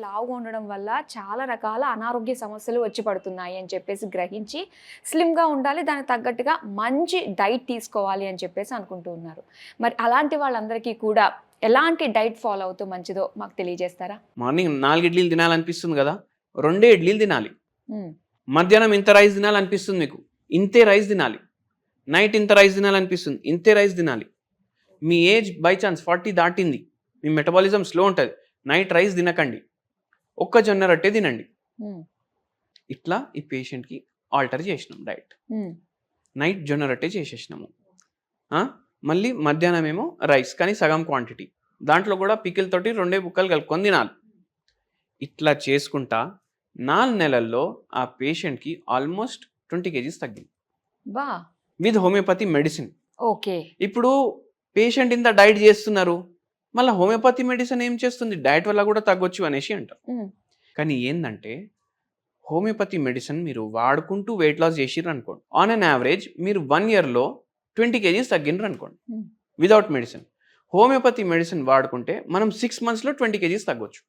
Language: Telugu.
లావుగా ఉండడం వల్ల చాలా రకాల అనారోగ్య సమస్యలు వచ్చి పడుతున్నాయి అని చెప్పేసి గ్రహించి స్లిమ్గా ఉండాలి, దానికి తగ్గట్టుగా మంచి డైట్ తీసుకోవాలి అని చెప్పేసి అనుకుంటూ ఉన్నారు. మరి అలాంటి వాళ్ళందరికీ కూడా ఎలాంటి డైట్ ఫాలో అవుతూ మంచిదో మాకు తెలియజేస్తారా? మార్నింగ్ 4 ఇడ్లీలు తినాలనిపిస్తుంది కదా, 2 ఇడ్లీలు తినాలి. మధ్యాహ్నం ఇంత రైస్ తినాలనిపిస్తుంది మీకు, ఇంతే రైస్ తినాలి. నైట్ ఇంత రైస్ తినాలనిపిస్తుంది, ఇంతే రైస్ తినాలి. మీ ఏజ్ బై ఛాన్స్ 40 దాటింది, మీ మెటబాలిజం స్లో ఉంటుంది, నైట్ రైస్ తినకండి, ఒక్క జొన్న రొట్టె తినండి. ఇట్లా ఈ పేషెంట్కి ఆల్టర్ చేసినాం డైట్. నైట్ జొన్న రొట్టె చేసేసినాము, మళ్ళీ మధ్యాహ్నం ఏమో రైస్ కానీ సగం క్వాంటిటీ, దాంట్లో కూడా పికిల్ తోటి 2 బుక్కలు కలుపుకొని తినాలి. ఇట్లా చేసుకుంటా 4 నెలల్లో ఆ పేషెంట్కి ఆల్మోస్ట్ 20 kgs తగ్గింది విత్ హోమియోపతి మెడిసిన్. ఓకే, ఇప్పుడు పేషెంట్ ఇంత డైట్ చేస్తున్నారు, మళ్ళీ హోమియోపతి మెడిసిన్ ఏం చేస్తుంది, డైట్ వల్ల కూడా తగ్గొచ్చు అనేసి అంటారు. కానీ ఏంటంటే హోమియోపతి మెడిసిన్ మీరు వాడుకుంటూ వెయిట్ లాస్ చేసిర్రు అనుకోండి, ఆన్ అన్ యావరేజ్ మీరు 1 yearలో 20 kgs తగ్గినారు అనుకోండి వితౌట్ మెడిసిన్. హోమియోపతి మెడిసిన్ వాడుకుంటే మనం 6 monthsలో 20 kgs తగ్గొచ్చు.